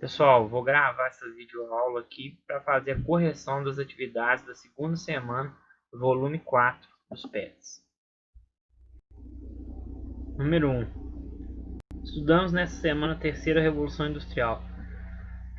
Pessoal, vou gravar essa videoaula aqui para fazer a correção das atividades da segunda semana do volume 4 dos PETs. Número 1. Estudamos nessa semana a terceira Revolução Industrial,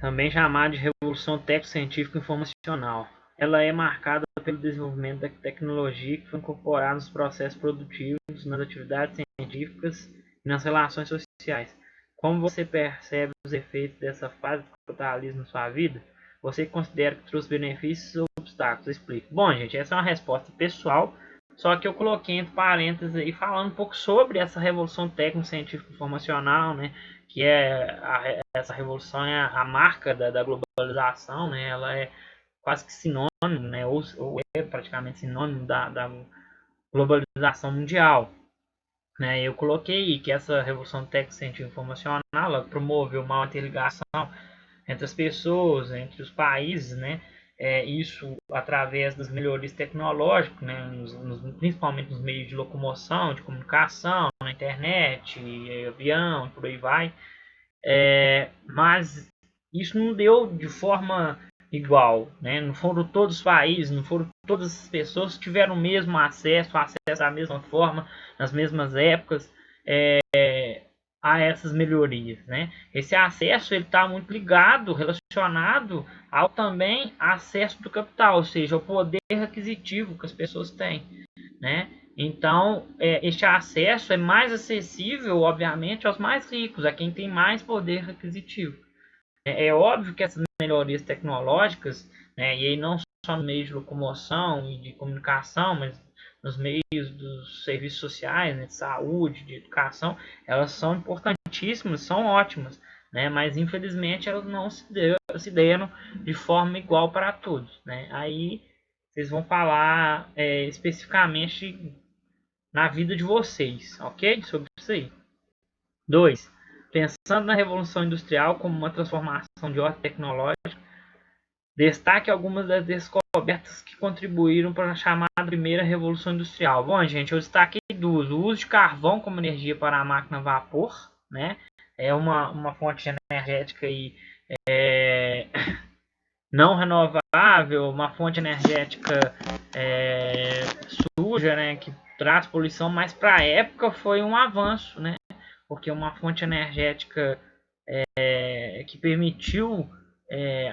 também chamada de Revolução Tecno-Científica Informacional. Ela é marcada pelo desenvolvimento da tecnologia que foi incorporada nos processos produtivos, nas atividades científicas e nas relações sociais. Como você percebe os efeitos dessa fase do capitalismo na sua vida? Você considera que trouxe benefícios ou obstáculos? Explique. Bom, gente, essa é uma resposta pessoal, só que eu coloquei entre parênteses aí falando um pouco sobre essa revolução técnico-científica informacional, né? Que essa revolução é a marca da globalização, né? Ela é quase que sinônimo, né? Ou é praticamente sinônimo da globalização mundial. Né? Eu coloquei que essa revolução técnico-científica informacional ela promoveu uma interligação entre as pessoas, entre os países, né? Isso através das melhorias tecnológicas, né? Principalmente nos meios de locomoção, de comunicação, na internet, avião, por aí vai. Mas isso não deu de forma igual, né? Não foram todos os países, não foram todas as pessoas que tiveram o mesmo acesso da mesma forma, nas mesmas épocas, a essas melhorias, né? Esse acesso ele está muito ligado, relacionado ao também acesso do capital, ou seja, o poder aquisitivo que as pessoas têm, né? Então, este acesso é mais acessível, obviamente, aos mais ricos, a quem tem mais poder aquisitivo. É óbvio que essas melhorias tecnológicas, né, e aí não só no meio de locomoção e de comunicação, mas nos meios dos serviços sociais, né, de saúde, de educação, elas são importantíssimas, são ótimas, né, mas infelizmente elas não se deram de forma igual para todos. Né? Aí vocês vão falar especificamente na vida de vocês, ok? Sobre isso aí. 2. Pensando na Revolução Industrial como uma transformação de ordem tecnológica, destaque algumas das descobertas que contribuíram para a chamada primeira Revolução Industrial. Bom, gente, eu destaquei duas. O uso de carvão como energia para a máquina a vapor, né? É uma fonte energética aí, não renovável, uma fonte energética suja, né? Que traz poluição, mas para a época foi um avanço, né? Porque uma fonte energética que permitiu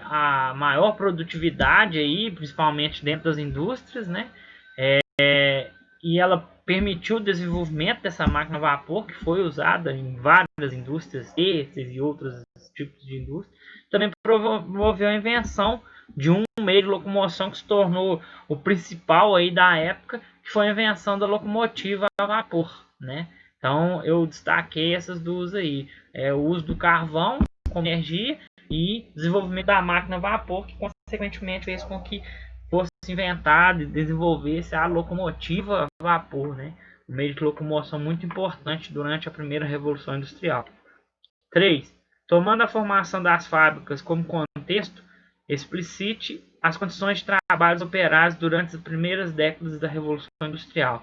a maior produtividade aí, principalmente dentro das indústrias, né? E ela permitiu o desenvolvimento dessa máquina a vapor que foi usada em várias indústrias, têxteis e outros tipos de indústria. Também promoveu a invenção de um meio de locomoção que se tornou o principal aí da época, que foi a invenção da locomotiva a vapor, né? Então eu destaquei essas duas aí, o uso do carvão como energia e desenvolvimento da máquina a vapor, que consequentemente fez com que fosse inventada e desenvolvesse a locomotiva a vapor, né? Um meio de locomoção muito importante durante a primeira Revolução Industrial. 3. Tomando a formação das fábricas como contexto, explicite as condições de trabalho operários durante as primeiras décadas da Revolução Industrial.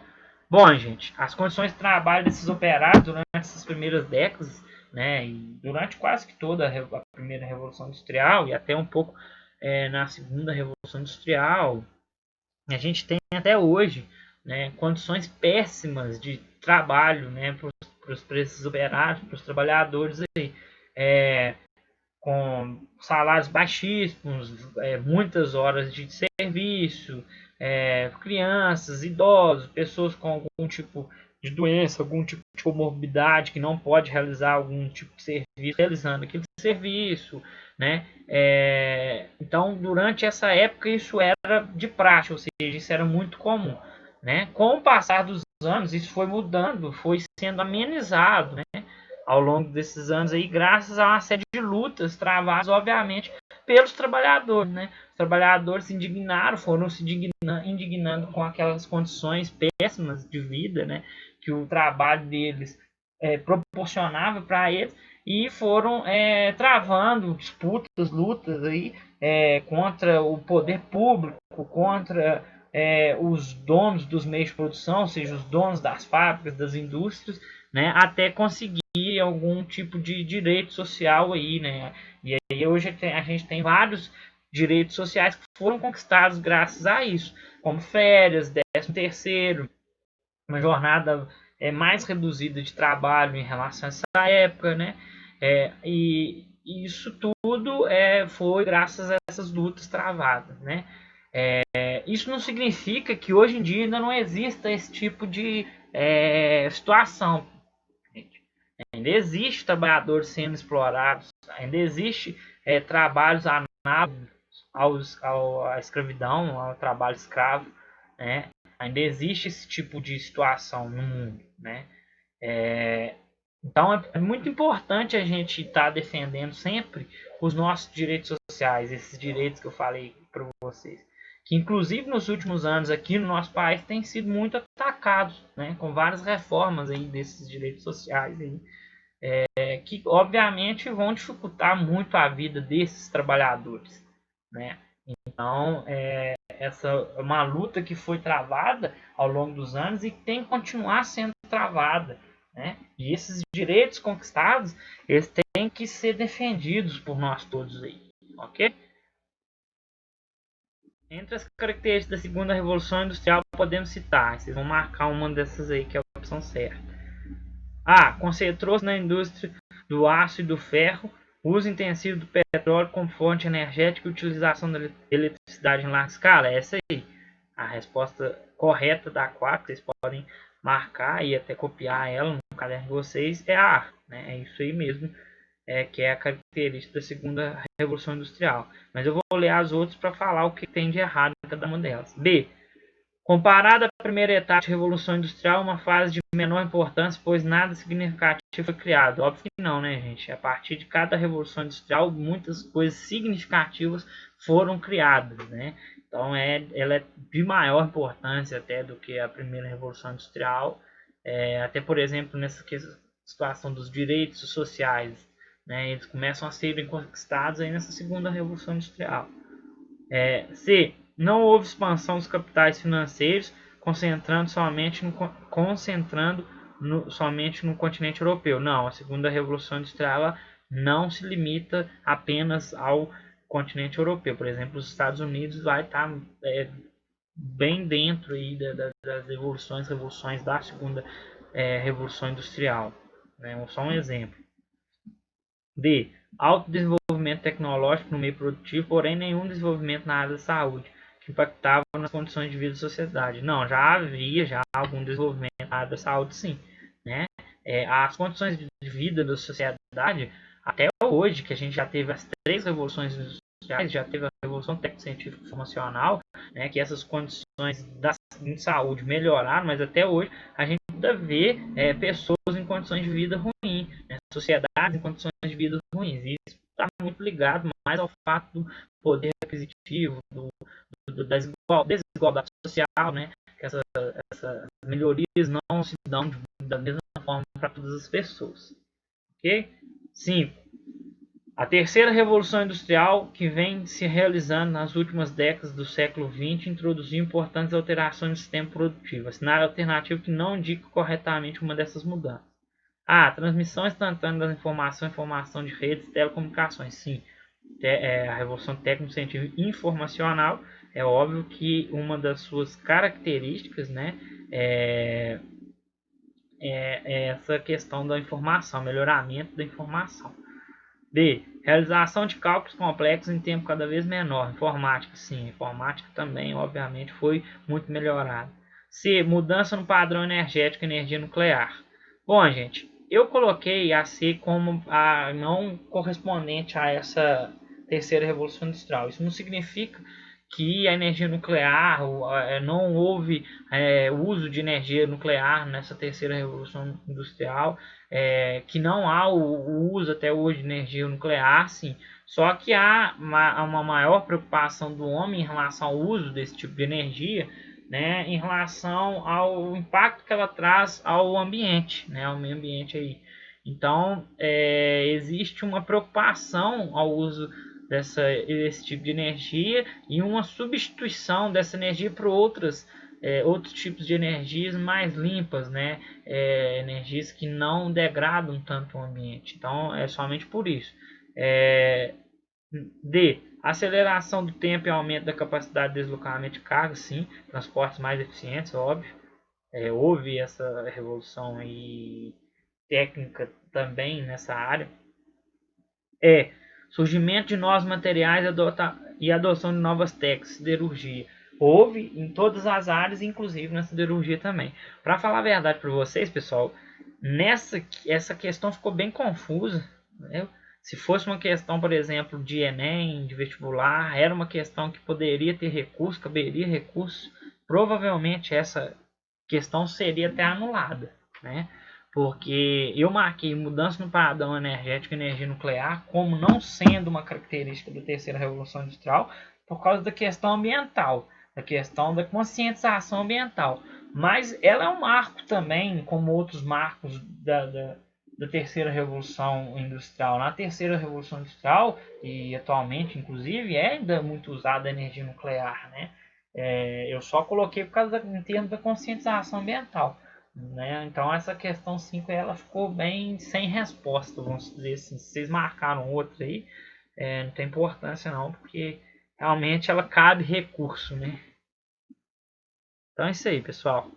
Bom, gente, as condições de trabalho desses operários durante essas primeiras décadas, né, e durante quase que toda a primeira Revolução Industrial e até um pouco na segunda Revolução Industrial, a gente tem até hoje, né, condições péssimas de trabalho, né, para esses operários, para os trabalhadores aí, com salários baixíssimos, muitas horas de serviço, crianças, idosos, pessoas com algum tipo de doença, algum tipo de comorbidade que não pode realizar algum tipo de serviço, realizando aquele serviço, né? Então, durante essa época, isso era de praxe, ou seja, isso era muito comum, né? Com o passar dos anos, isso foi mudando, foi sendo amenizado, né? Ao longo desses anos aí, graças a uma série de lutas travadas, obviamente, pelos trabalhadores, né? Os trabalhadores se indignaram, foram se indignando com aquelas condições péssimas de vida, né? Que o trabalho deles proporcionava para eles, e foram travando disputas, lutas aí contra o poder público, contra os donos dos meios de produção, ou seja, os donos das fábricas, das indústrias, né? Até conseguir algum tipo de direito social aí, né? E aí E hoje a gente tem vários direitos sociais que foram conquistados graças a isso, como férias, 13º, uma jornada mais reduzida de trabalho em relação a essa época, né? E isso tudo foi graças a essas lutas travadas, né? Isso não significa que hoje em dia ainda não exista esse tipo de situação. Gente. Ainda existe trabalhadores sendo explorados, ainda existe trabalhos análogos à escravidão, ao trabalho escravo, né? Ainda existe esse tipo de situação no mundo, né? Então é muito importante a gente estar defendendo sempre os nossos direitos sociais, esses direitos que eu falei para vocês, que inclusive nos últimos anos aqui no nosso país têm sido muito atacados, né, com várias reformas aí desses direitos sociais aí, que obviamente vão dificultar muito a vida desses trabalhadores, né? Então essa é uma luta que foi travada ao longo dos anos e tem que continuar sendo travada, né? E esses direitos conquistados, eles têm que ser defendidos por nós todos aí, ok? Entre as características da segunda revolução industrial podemos citar, vocês vão marcar uma dessas aí que é a opção certa. Concentrou-se na indústria do aço e do ferro, uso intensivo do petróleo como fonte energética e utilização da eletricidade em larga escala. É essa aí. A resposta correta da 4, vocês podem marcar e até copiar ela no caderno de vocês, é a A. Né? É isso aí mesmo, que é a característica da segunda revolução industrial. Mas eu vou ler as outras para falar o que tem de errado em cada uma delas. B. Comparada à primeira etapa de revolução industrial, uma fase de menor importância, pois nada significativo foi criado. Óbvio que não, né, gente? A partir de cada revolução industrial, muitas coisas significativas foram criadas, né? Então, ela é de maior importância até do que a primeira revolução industrial. Até, por exemplo, nessa situação dos direitos sociais, né? Eles começam a serem conquistados aí nessa segunda revolução industrial. C. Não houve expansão dos capitais financeiros, concentrando somente no continente europeu. Não, a segunda revolução industrial não se limita apenas ao continente europeu. Por exemplo, os Estados Unidos vai estar bem dentro aí das revoluções da segunda revolução industrial. Né? Só um exemplo. D. Alto desenvolvimento tecnológico no meio produtivo, porém nenhum desenvolvimento na área da saúde, que impactava nas condições de vida da sociedade. Não, já havia algum desenvolvimento na área da saúde, sim. Né? As condições de vida da sociedade, até hoje, que a gente já teve as 3 revoluções industriais, já teve a revolução técnico-científica informacional, né, que essas condições de saúde melhoraram, mas até hoje a gente ainda vê pessoas em condições de vida ruins, né, sociedades em condições de vida ruins. E isso está muito ligado mais ao fato do poder aquisitivo, da desigualdade social, né? Que essas melhorias não se dão da mesma forma para todas as pessoas. Ok? 5. A terceira revolução industrial, que vem se realizando nas últimas décadas do século XX, introduziu importantes alterações no sistema produtivo, cenário alternativo que não indica corretamente uma dessas mudanças. Transmissão instantânea das informações, informação de redes e telecomunicações. Sim, a revolução técnico-científica informacional, é óbvio que uma das suas características, né, é essa questão da informação, melhoramento da informação. D. Realização de cálculos complexos em tempo cada vez menor. Informática, sim. Informática também, obviamente, foi muito melhorada. C. Mudança no padrão energético, energia nuclear. Bom, gente, eu coloquei a C como a não correspondente a essa terceira revolução industrial. Isso não significa que a energia nuclear, não houve uso de energia nuclear nessa terceira revolução industrial, que não há o uso até hoje de energia nuclear, sim. Só que há uma maior preocupação do homem em relação ao uso desse tipo de energia, né, em relação ao impacto que ela traz ao ambiente, né, ao meio ambiente aí. Então, existe uma preocupação ao uso desse tipo de energia e uma substituição dessa energia por outros tipos de energias mais limpas, né? Energias que não degradam tanto o ambiente. Então, é somente por isso. D. Aceleração do tempo e aumento da capacidade de deslocamento de carga, sim. Transportes mais eficientes, óbvio. Houve essa revolução aí técnica também nessa área. Surgimento de novos materiais e adoção de novas técnicas, siderurgia. Houve em todas as áreas, inclusive na siderurgia também. Para falar a verdade para vocês, pessoal, essa questão ficou bem confusa, né? Se fosse uma questão, por exemplo, de Enem, de vestibular, era uma questão que poderia ter recurso, caberia recurso. Provavelmente essa questão seria até anulada, né? Porque eu marquei mudança no padrão energético e energia nuclear como não sendo uma característica da terceira revolução industrial por causa da questão ambiental, da questão da conscientização ambiental. Mas ela é um marco também, como outros marcos da terceira revolução industrial. Na terceira revolução industrial, e atualmente inclusive, é ainda muito usada a energia nuclear, né? Eu só coloquei por causa em termos da conscientização ambiental, né? Então essa questão 5 ela ficou bem sem resposta, vamos dizer assim. Se vocês marcaram outra aí, não tem importância não, porque realmente ela cabe recurso, né? Então é isso aí, pessoal.